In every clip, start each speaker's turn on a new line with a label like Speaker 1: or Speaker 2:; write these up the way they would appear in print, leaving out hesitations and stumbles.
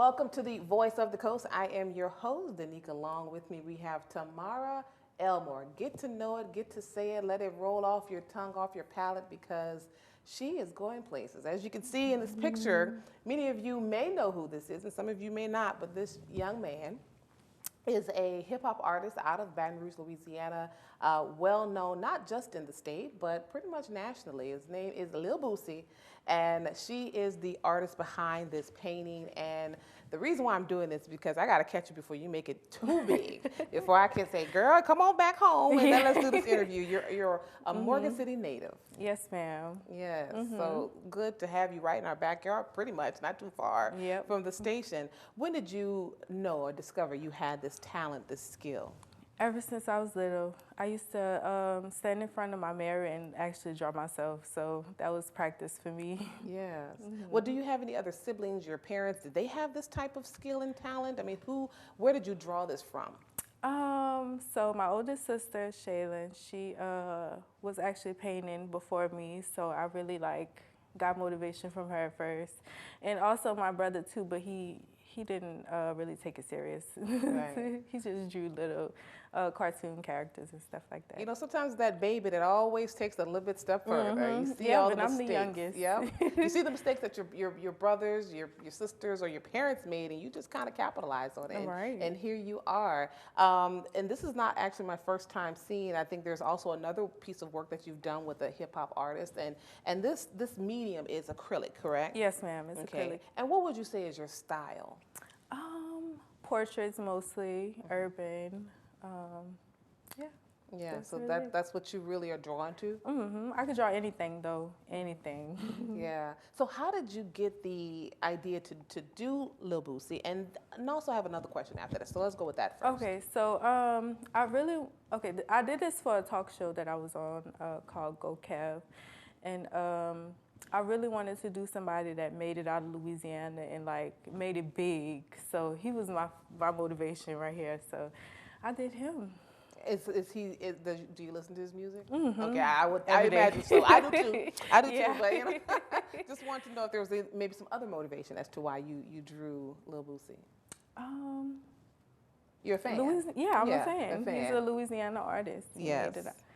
Speaker 1: Welcome to the Voice of the Coast. I am your host, Danica. Along with me, we have Tamiara Elmore. Get to know it, get to say it, let it roll off your tongue, off your palate, because she is going places. As you can see in this picture, many of you may know who this is, and some of you may not, but this young man is a hip-hop artist out of Baton Rouge, Louisiana, well known not just in the state, but pretty much nationally. His name is Lil Boosie, and she is the artist behind this painting. And the reason why I'm doing this is because I gotta catch you before you make it too big, before I can say, girl, come on back home and then let's do this interview. You're a Morgan City native.
Speaker 2: Yes, ma'am.
Speaker 1: Yes, so good to have you right in our backyard, pretty much, not too far from the station. When did you know or discover you had this talent, this skill?
Speaker 2: Ever since I was little, I used to stand in front of my mirror and actually draw myself, so that was practice for me.
Speaker 1: Yes. Well, do you have any other siblings, your parents, did they have this type of skill and talent? I mean, where did you draw this from?
Speaker 2: So my oldest sister, Shaylin, she was actually painting before me, so I really got motivation from her at first. And also my brother too, but he didn't really take it serious.
Speaker 1: Right.
Speaker 2: He just drew little cartoon characters and stuff like that.
Speaker 1: You know, sometimes that baby that always takes a little bit step further. You see all the mistakes.
Speaker 2: I'm the youngest.
Speaker 1: Yeah. You see the mistakes that your brothers, your sisters, or your parents made, and you just kind of capitalize on it.
Speaker 2: Right.
Speaker 1: And here you are. And this is not actually my first time seeing. I think there's also another piece of work that you've done with a hip hop artist, and this medium is acrylic, correct?
Speaker 2: Yes, ma'am. It's acrylic.
Speaker 1: And what would you say is your style?
Speaker 2: Portraits mostly, urban. Yeah.
Speaker 1: Yeah, so that's what you really are drawn to?
Speaker 2: I could draw anything though, anything.
Speaker 1: Yeah. So how did you get the idea to do Lil Boosie? And also I have another question after that, so let's go with that first.
Speaker 2: Okay, so I did this for a talk show that I was on called Go Kev. And I really wanted to do somebody that made it out of Louisiana and made it big. So he was my motivation right here. So I did him.
Speaker 1: Do you listen to his music? Okay,
Speaker 2: I
Speaker 1: imagine so. I do too. I do
Speaker 2: Yeah.
Speaker 1: too. But you know, just want to know if there was maybe some other motivation as to why you drew Lil Boosie. You're a fan.
Speaker 2: I'm a fan. He's a Louisiana artist.
Speaker 1: Yes.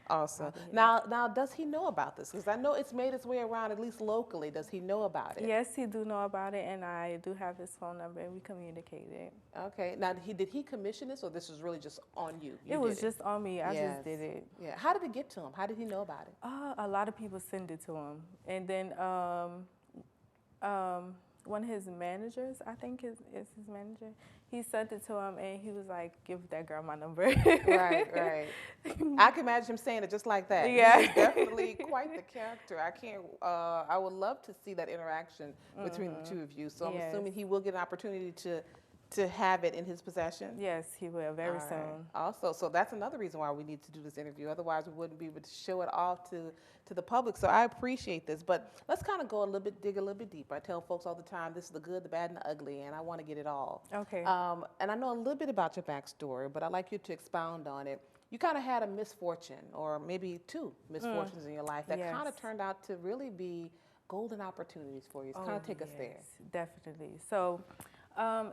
Speaker 1: Awesome. Now, does he know about this? Because I know it's made its way around, at least locally. Does he know about it?
Speaker 2: Yes, he do know about it, and I do have his phone number, and we communicated.
Speaker 1: Okay. Now, did he commission this, or this was really just on you?
Speaker 2: It was just on me. I just did it.
Speaker 1: Yeah. How did it get to him? How did he know about it?
Speaker 2: A lot of people send it to him, and then one of his managers, I think is his manager, he sent it to him and he was like, give that girl my number.
Speaker 1: Right. I can imagine him saying it just like that.
Speaker 2: Yeah.
Speaker 1: He's definitely quite the character. I would love to see that interaction between the two of you. So I'm assuming he will get an opportunity to have it in his possession?
Speaker 2: Yes, he will, very soon.
Speaker 1: Also, so that's another reason why we need to do this interview. Otherwise, we wouldn't be able to show it off to the public. So I appreciate this. But let's kind of dig a little bit deeper. I tell folks all the time, this is the good, the bad, and the ugly, and I want to get it all.
Speaker 2: Okay.
Speaker 1: And I know a little bit about your backstory, but I'd like you to expound on it. You kind of had a misfortune, or maybe two misfortunes in your life that kind of turned out to really be golden opportunities for you. So kind of take us there.
Speaker 2: Definitely. So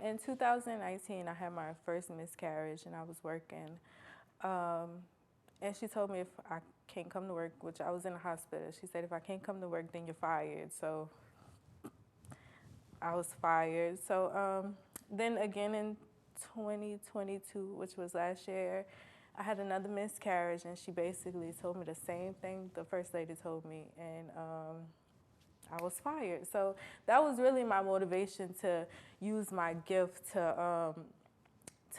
Speaker 2: in 2019, I had my first miscarriage, and I was working. And she told me if I can't come to work, which I was in the hospital, she said, if I can't come to work, then you're fired. So I was fired. So then again in 2022, which was last year, I had another miscarriage, and she basically told me the same thing the first lady told me, and I was fired. So that was really my motivation to use my gift to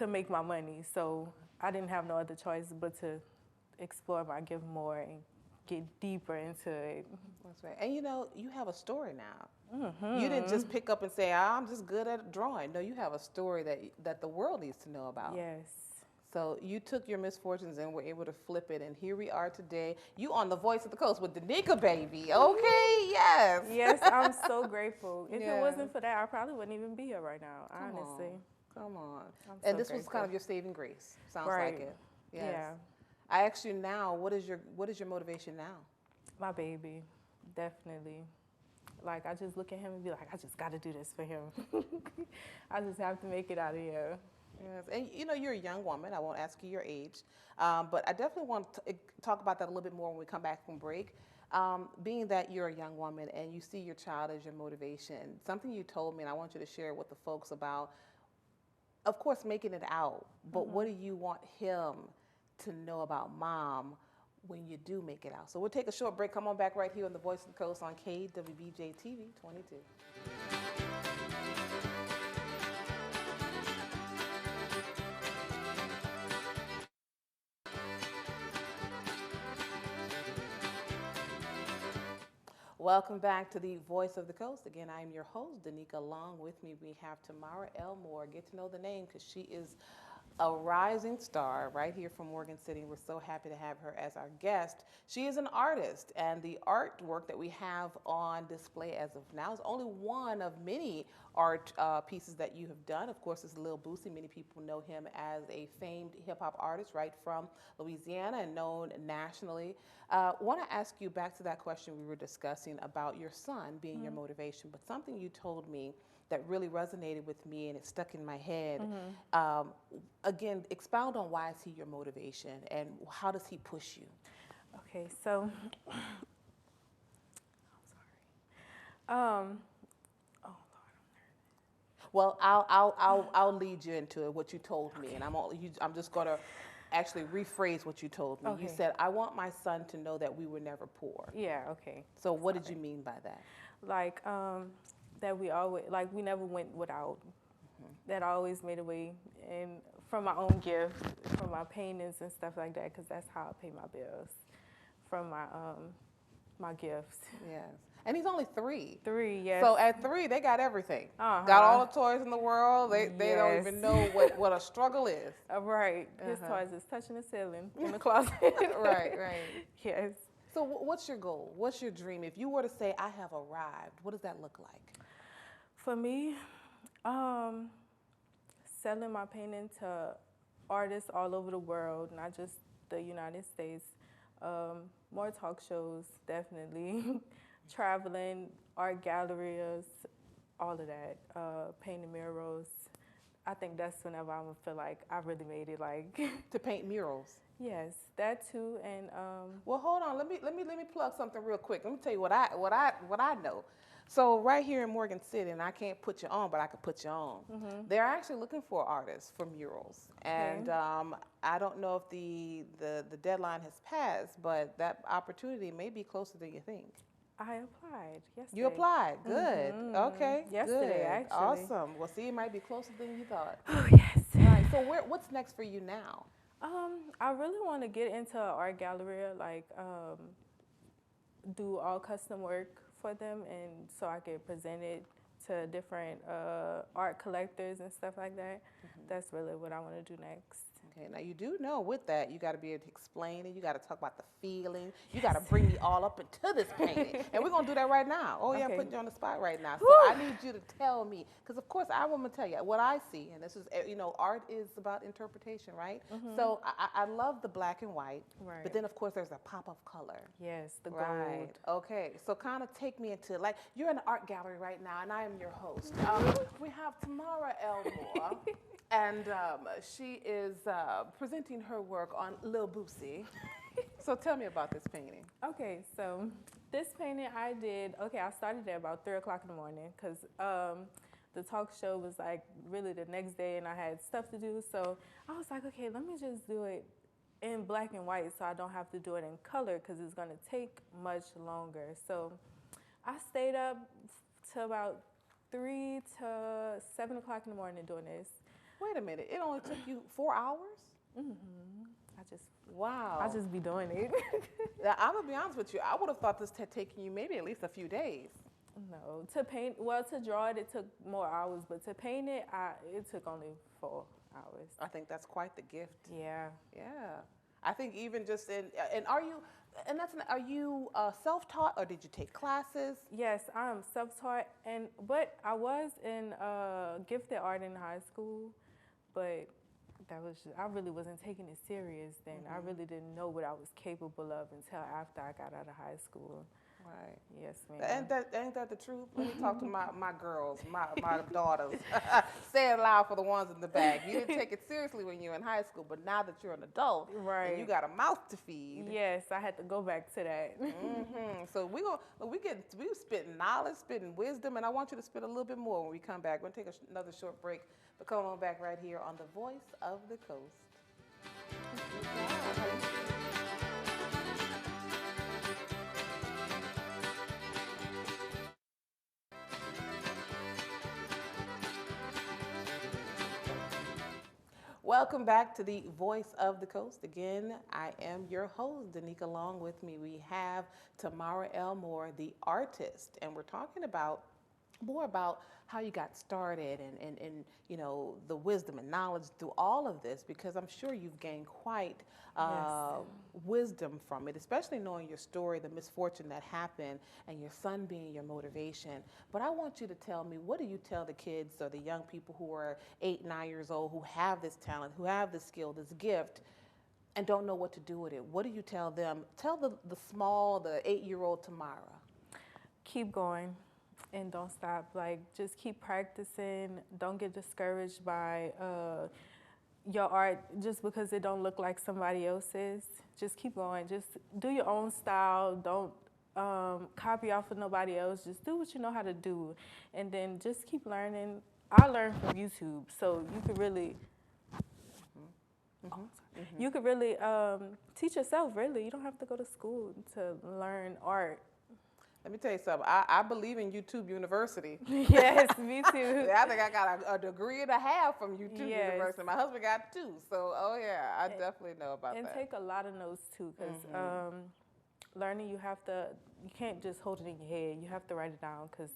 Speaker 2: make my money. So I didn't have no other choice but to explore my gift more and get deeper into it.
Speaker 1: That's right. And you know, you have a story now. You didn't just pick up and say, I'm just good at drawing. No, you have a story that the world needs to know about.
Speaker 2: Yes.
Speaker 1: So you took your misfortunes and were able to flip it, and here we are today. You on the Voice of the Coast with Danica, baby. Okay, yes.
Speaker 2: Yes, I'm so grateful. If it wasn't for that, I probably wouldn't even be here right now, honestly.
Speaker 1: Come on.
Speaker 2: And
Speaker 1: this was kind of your saving grace. Sounds like it. Yes.
Speaker 2: Yeah.
Speaker 1: I ask you now, what is your motivation now?
Speaker 2: My baby, definitely. Like, I just look at him and be like, I just got to do this for him. I just have to make it out of here.
Speaker 1: Yes, and you know, you're a young woman. I won't ask you your age, but I definitely want to talk about that a little bit more when we come back from break. Being that you're a young woman and you see your child as your motivation, something you told me, and I want you to share with the folks about, of course, making it out, but what do you want him to know about mom when you do make it out? So we'll take a short break. Come on back right here on the Voice of the Coast on KWBJ TV 22. Welcome back to the Voice of the Coast. Again, I am your host, Danica. Along with me, we have Tamiara Elmore. Get to know the name because she is a rising star right here from Morgan City. We're so happy to have her as our guest. She is an artist, and the artwork that we have on display as of now is only one of many art pieces that you have done. Of course, it's Lil Boosie. Many people know him as a famed hip hop artist right from Louisiana and known nationally. Want to ask you back to that question we were discussing about your son being your motivation, but something you told me that really resonated with me and it stuck in my head. Again, expound on why is he your motivation and how does he push you?
Speaker 2: Okay, so, I'm sorry. Oh Lord,
Speaker 1: Well, I'll lead you into it, what you told me, and I'm just gonna actually rephrase what you told me. You
Speaker 2: Okay.
Speaker 1: said, I want my son to know that we were never poor.
Speaker 2: yeah, okay.
Speaker 1: So what did you mean by that?
Speaker 2: Like, that we never went without. That I always made a way, and from my own gift, from my paintings and stuff like that, because that's how I pay my bills, from my gifts.
Speaker 1: Yes. And he's only 3.
Speaker 2: 3, yes.
Speaker 1: So at 3, they got everything.
Speaker 2: Uh-huh.
Speaker 1: Got all the toys in the world. They don't
Speaker 2: Yes.
Speaker 1: even know what a struggle is.
Speaker 2: Right. His
Speaker 1: Uh-huh.
Speaker 2: toys is touching the ceiling in the closet.
Speaker 1: Right.
Speaker 2: Yes.
Speaker 1: So what's your goal? What's your dream? If you were to say, I have arrived, what does that look like?
Speaker 2: For me, selling my painting to artists all over the world, not just the United States. More talk shows, definitely. Traveling, art galleries, all of that. Painting murals. I think that's whenever I'm gonna feel like I really made it. Like,
Speaker 1: To paint murals.
Speaker 2: yes, that too, and
Speaker 1: Well, hold on. Let me plug something real quick. Let me tell you what I know. So right here in Morgan City, and I can't put you on, but I could put you on. They're actually looking for artists for murals, and I don't know if the deadline has passed, but that opportunity may be closer than you think.
Speaker 2: I applied yesterday.
Speaker 1: You applied. Good. Okay.
Speaker 2: Yesterday,
Speaker 1: good.
Speaker 2: actually.
Speaker 1: Awesome. Well, see, it might be closer than you thought.
Speaker 2: Oh yes.
Speaker 1: All right. So what's next for you now?
Speaker 2: I really want to get into an art gallery, like do all custom work for them, and so I could present it to different art collectors and stuff like that. That's really what I want to do next.
Speaker 1: Okay, now you do know with that, you got to be able to explain it. You got to talk about the feeling. You got to bring me all up into this painting. And we're going to do that right now. Oh, yeah, I'm
Speaker 2: Okay.
Speaker 1: putting you on the spot right now. So
Speaker 2: Whew.
Speaker 1: I need you to tell me, because of course I want to tell you what I see. And this is, you know, art is about interpretation, right? So I love the black and white.
Speaker 2: Right.
Speaker 1: But then, of course, there's a pop of color.
Speaker 2: Yes, the
Speaker 1: Right.
Speaker 2: gold.
Speaker 1: Okay. So kind of take me into, like, you're in the art gallery right now, and I am your host. We have Tamiara Elmore, and she is presenting her work on Lil Boosie. So tell me about this painting.
Speaker 2: Okay, so this painting I did. Okay, I started at about 3 o'clock in the morning because the talk show was like really the next day, and I had stuff to do. So I was like, okay, let me just do it in black and white, so I don't have to do it in color because it's gonna take much longer. So I stayed up till about 3 to 7 o'clock in the morning doing this.
Speaker 1: Wait a minute. It only took you 4 hours? Wow.
Speaker 2: I just be doing it.
Speaker 1: Now, I'm going to be honest with you. I would have thought this had taken you maybe at least a few days.
Speaker 2: No, to paint, well, to draw it, it took more hours, but to paint it, it took only 4 hours.
Speaker 1: I think that's quite the gift.
Speaker 2: Yeah.
Speaker 1: Yeah. I think even just in, and are you self-taught or did you take classes?
Speaker 2: Yes, I'm self-taught, but I was in gifted art in high school, but I really wasn't taking it serious then. I really didn't know what I was capable of until after I got out of high school.
Speaker 1: Right.
Speaker 2: Yes, ma'am.
Speaker 1: Ain't that the truth? Let me talk to my girls, my daughters. Say it loud for the ones in the back. You didn't take it seriously when you were in high school, but now that you're an adult and you
Speaker 2: Right.
Speaker 1: got a mouth to feed.
Speaker 2: Yes, I had to go back to that.
Speaker 1: So we spitting knowledge, spitting wisdom, and I want you to spit a little bit more when we come back. We're gonna take another short break, but come on back right here on the Voice of the Coast. Welcome back to the Voice of the Coast. Again, I am your host, Danica. Along with me, we have Tamiara Elmore, the artist, and we're talking about more about how you got started and the wisdom and knowledge through all of this, because I'm sure you've gained quite
Speaker 2: Yes.
Speaker 1: wisdom from it, especially knowing your story, the misfortune that happened, and your son being your motivation. But I want you to tell me, what do you tell the kids or the young people who are 8, 9 years old, who have this talent, who have this skill, this gift, and don't know what to do with it? What do you tell them? Tell the 8-year-old Tamara.
Speaker 2: Keep going and don't stop. Like, just keep practicing. Don't get discouraged by your art just because it don't look like somebody else's. Just keep going. Just do your own style. Don't copy off of nobody else. Just do what you know how to do, and then just keep learning. I learned from YouTube, so you could really, you could really teach yourself. Really, you don't have to go to school to learn art.
Speaker 1: Let me tell you something. I believe in YouTube University.
Speaker 2: Yes, me too.
Speaker 1: I think I got a degree and a half from YouTube
Speaker 2: Yes.
Speaker 1: University. My husband got 2. So, oh yeah, I definitely know about
Speaker 2: And
Speaker 1: that.
Speaker 2: take a lot of notes too, because learning you can't just hold it in your head. You have to write it down because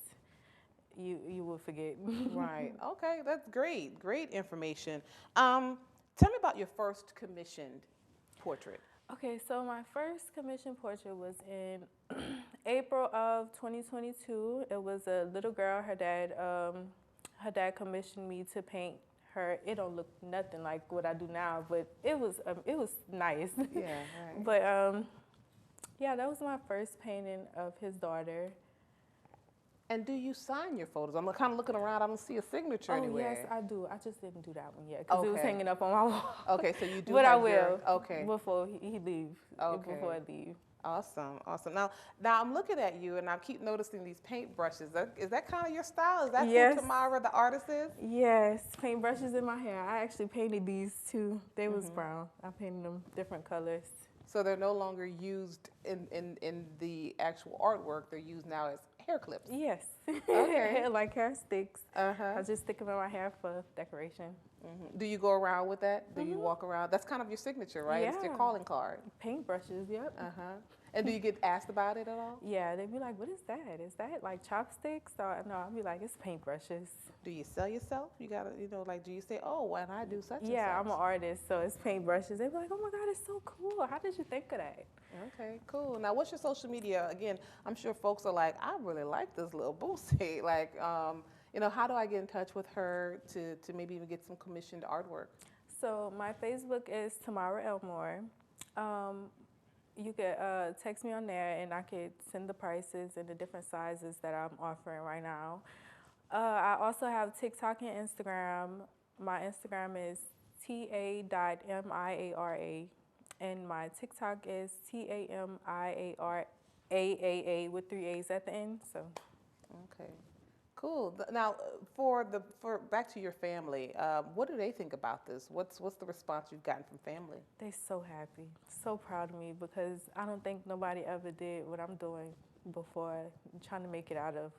Speaker 2: you will forget.
Speaker 1: Right. Okay, that's great. Great information. Tell me about your first commissioned portrait.
Speaker 2: Okay, so my first commissioned portrait was in April of 2022. It was a little girl. Her dad commissioned me to paint her. It don't look nothing like what I do now, but it was nice.
Speaker 1: Yeah, right.
Speaker 2: But yeah, that was my first painting of his daughter.
Speaker 1: And do you sign your photos? I'm kind of looking around. I don't see a signature anywhere.
Speaker 2: Yes, I do. I just didn't do that one yet because it was hanging up on my wall.
Speaker 1: Okay, so you do.
Speaker 2: But
Speaker 1: have
Speaker 2: I will.
Speaker 1: Okay.
Speaker 2: Before he leaves.
Speaker 1: Okay.
Speaker 2: Before I leave.
Speaker 1: Awesome, awesome. Now I'm looking at you, and I keep noticing these paintbrushes. Is that kind of your style? Is that
Speaker 2: Yes.
Speaker 1: who Tamara the artist is?
Speaker 2: Yes, paintbrushes in my hair. I actually painted these too. They was brown. I painted them different colors.
Speaker 1: So they're no longer used in the actual artwork. They're used now as hair clips.
Speaker 2: Yes.
Speaker 1: Okay.
Speaker 2: Like hair sticks.
Speaker 1: Uh-huh.
Speaker 2: I just stick them in my hair for decoration.
Speaker 1: Do you go around with that? Do you walk around? That's kind of your signature, right? It's your
Speaker 2: Yeah.
Speaker 1: calling card.
Speaker 2: Paintbrushes, yep.
Speaker 1: Uh-huh. And do you get asked about it at all?
Speaker 2: Yeah, they'd be like, what is that? Is that like chopsticks? Or no, I'd be like, it's paintbrushes.
Speaker 1: Do you sell yourself? You gotta, like, do you say, oh, when I do such and
Speaker 2: Yeah,
Speaker 1: such?
Speaker 2: I'm an artist, so it's paintbrushes. They'd be like, oh my God, it's so cool. How did you think of that?
Speaker 1: Okay, cool. Now, what's your social media? Again, I'm sure folks are like, I really like this little boosie. Like, how do I get in touch with her to maybe even get some commissioned artwork?
Speaker 2: So my Facebook is Tamiara Elmore. You could text me on there, and I could send the prices and the different sizes that I'm offering right now. I also have TikTok and Instagram. My Instagram is ta.miara, and my TikTok is TAMIARAAA with 3 A's at the end. So,
Speaker 1: okay, cool. Now, for back to your family, what do they think about this? What's the response you've gotten from family?
Speaker 2: they're so happy, so proud of me, because I don't think nobody ever did what I'm doing before. I'm trying to make it out of,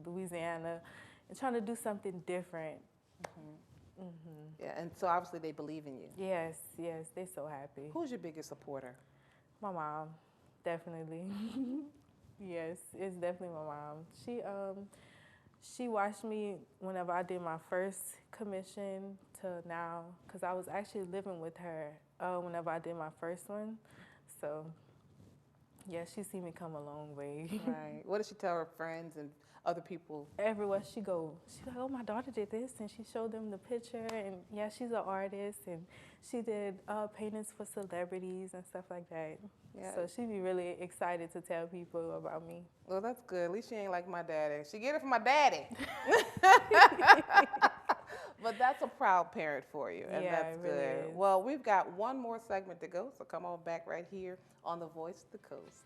Speaker 2: Louisiana, and trying to do something different.
Speaker 1: Yeah, and so obviously they believe in you.
Speaker 2: Yes, they're so happy.
Speaker 1: Who's your biggest supporter?
Speaker 2: My mom, definitely. Yes, it's definitely my mom. She watched me whenever I did my first commission to now, because I was actually living with her whenever I did my first one. So, Yeah, she seen me come a long way.
Speaker 1: Right. What does she tell her friends and other people?
Speaker 2: Everywhere she go, she's like, "Oh, my daughter did this," and she showed them the picture. And yeah, she's an artist, and she did paintings for celebrities and stuff like that.
Speaker 1: Yeah.
Speaker 2: So she'd be really excited to tell people about me.
Speaker 1: Well, that's good. At least she ain't like my daddy. She get it from my daddy. But that's a proud parent for you, and
Speaker 2: Yeah,
Speaker 1: that's
Speaker 2: it really
Speaker 1: good.
Speaker 2: is.
Speaker 1: Well, we've got one more segment to go, so come on back right here on The Voice of the Coast.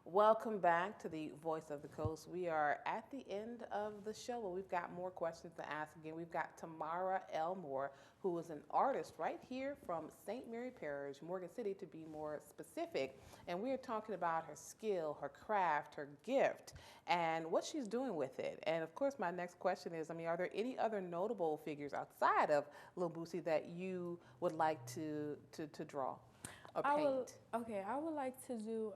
Speaker 1: Welcome back to the Voice of the Coast. We are at the end of the show, but we've got more questions to ask. Again, we've got Tamiara Elmore, who is an artist right here from St. Mary Parish, Morgan City, to be more specific. And we are talking about her skill, her craft, her gift, and what she's doing with it. And of course, my next question is, are there any other notable figures outside of Lil Boosie that you would like to draw? Or paint?
Speaker 2: I would like to do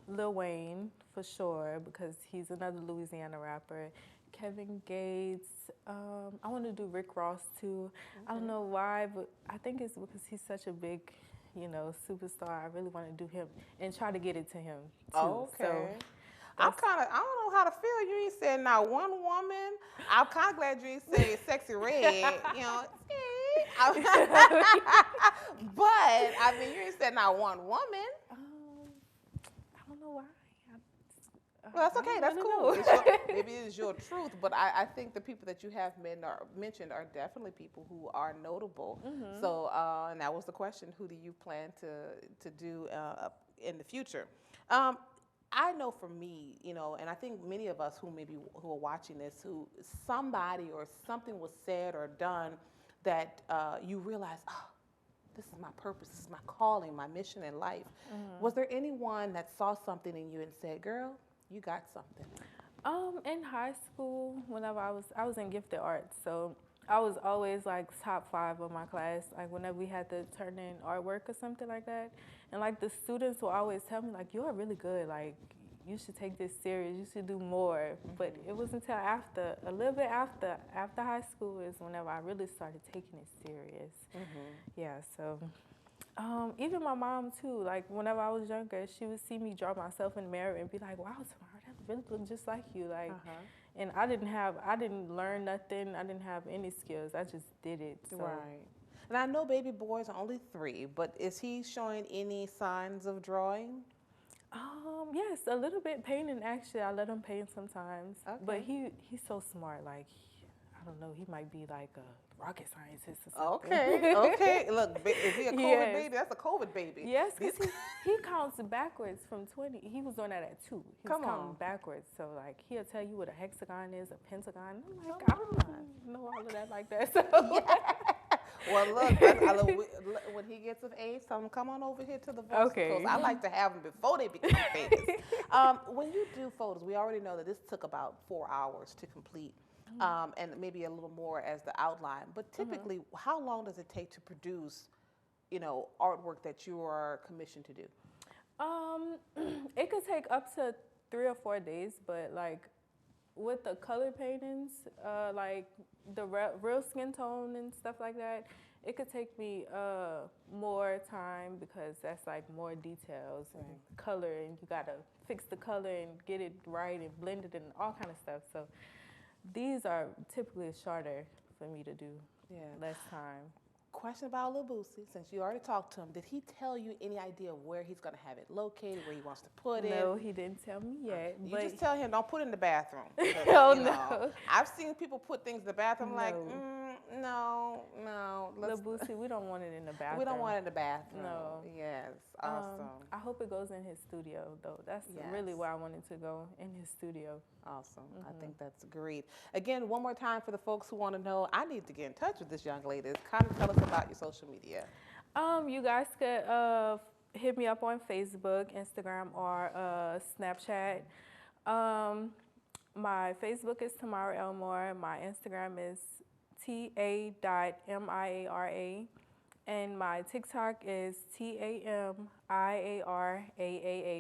Speaker 2: Lil Wayne for sure because he's another Louisiana rapper. Kevin Gates. I want to do Rick Ross too. Okay. I don't know why, but I think it's because he's such a big, superstar. I really want to do him and try to get it to him too.
Speaker 1: Okay.
Speaker 2: So
Speaker 1: I don't know how to feel. You ain't said not one woman. I'm kind of glad you ain't say Sexy Red. But I mean, you ain't said not one woman.
Speaker 2: I don't know why.
Speaker 1: Well, that's okay. That's cool. Maybe it's your truth, but I think the people that you have mentioned are definitely people who are notable. Mm-hmm. So, and that was the question: who do you plan to do in the future? I know for me, and I think many of us who are watching this, who somebody or something was said or done that you realize, oh, this is my purpose, this is my calling, my mission in life. Mm-hmm. Was there anyone that saw something in you and said, girl, you got something?
Speaker 2: In high school, whenever I was in gifted arts, so I was always like top 5 of my class. Like whenever we had to turn in artwork or something like that, and like the students will always tell me like, you're really good. Like you should take this serious. You should do more. Mm-hmm. But it was until a little bit after high school is whenever I really started taking it serious. Mm-hmm. Yeah. So. Even my mom too, like whenever I was younger, she would see me draw myself in the mirror and be like, wow, Tamara, that really looks just like you. Like, and I didn't learn nothing. I didn't have any skills. I just did it. So.
Speaker 1: Right. And I know baby boy's only 3, but is he showing any signs of drawing?
Speaker 2: Yes, a little bit painting actually. I let him paint sometimes. Okay. But he's so smart, like, I don't know, he might be like a rocket scientist or something.
Speaker 1: Okay. Look, is he a COVID baby? That's a COVID baby.
Speaker 2: Yes, because he counts backwards from 20. He was doing that at 2. He was counting backwards. So, like, he'll tell you what a hexagon is, a pentagon. I'm like, I don't know all of that like that. So. Yeah.
Speaker 1: Well, look, when he gets of age, tell him come on over here to the Voice of the Coast. I like to have them before they become famous. When you do photos, we already know that this took about 4 hours to complete. And maybe a little more as the outline. But typically, how long does it take to produce, artwork that you are commissioned to do?
Speaker 2: It could take up to 3 or 4 days, but like with the color paintings, like the real skin tone and stuff like that, it could take me more time because that's like more details and color, and you gotta fix the color and get it right and blend it and all kind of stuff. So. These are typically shorter for me to do. Yeah. Less time.
Speaker 1: Question about Lil Boosie, since you already talked to him, did he tell you any idea of where he's going to have it located, where he wants to put it?
Speaker 2: No, he didn't tell me yet.
Speaker 1: You just tell him, don't put it in the bathroom. Because,
Speaker 2: no.
Speaker 1: I've seen people put things in the bathroom like, no.
Speaker 2: Lil Boosie, we don't want it in the bathroom.
Speaker 1: We don't want it in the bathroom.
Speaker 2: No.
Speaker 1: Yes, awesome.
Speaker 2: I hope it goes in his studio, though. That's really where I wanted to go, in his studio.
Speaker 1: Awesome. I think that's great. Again, one more time for the folks who want to know, I need to get in touch with this young lady. Kind of tell us about your social media.
Speaker 2: You guys could hit me up on Facebook, Instagram, or Snapchat. My Facebook is Tamiara Elmore. My Instagram is ta.miara. And my TikTok is TAMIARAAA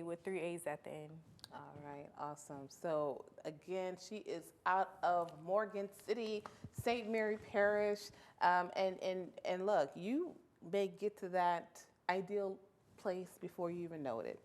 Speaker 2: with 3 A's at the end.
Speaker 1: All right, awesome. So again, she is out of Morgan City, St. Mary Parish, and look, you may get to that ideal place before you even know it.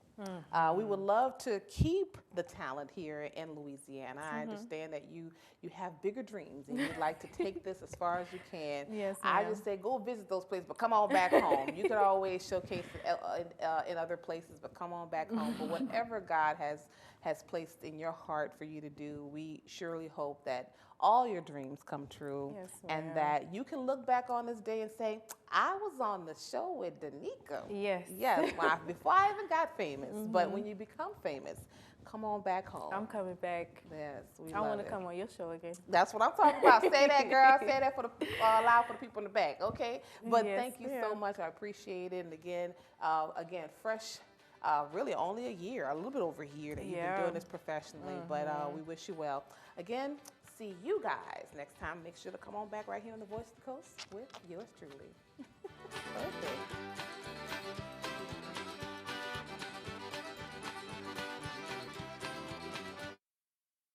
Speaker 1: We would love to keep the talent here in Louisiana. I understand that you have bigger dreams and you'd like to take this as far as you can.
Speaker 2: Yes,
Speaker 1: I
Speaker 2: ma'am.
Speaker 1: just say go visit those places, but come on back home. You could always showcase it in other places, but come on back home. But whatever God has placed in your heart for you to do, we surely hope that all your dreams come true,
Speaker 2: Yes,
Speaker 1: and
Speaker 2: ma'am.
Speaker 1: that you can look back on this day and say, I was on the show with Danica.
Speaker 2: Yes.
Speaker 1: Yes, before I even got famous. But when you become famous, come on back home.
Speaker 2: I'm coming back.
Speaker 1: Yes, we
Speaker 2: I
Speaker 1: love
Speaker 2: want
Speaker 1: it.
Speaker 2: to come on your show again.
Speaker 1: That's what I'm talking about. Say that, girl. Say that for the loud for the people in the back, okay? But
Speaker 2: Yes,
Speaker 1: thank you so
Speaker 2: ma'am.
Speaker 1: much. I appreciate it. And again, fresh. Really only a year, a little bit over a year that you've been
Speaker 2: Yeah.
Speaker 1: doing this professionally, but we wish you well. Again, see you guys next time. Make sure to come on back right here on the Voice of the Coast with yours truly. Perfect.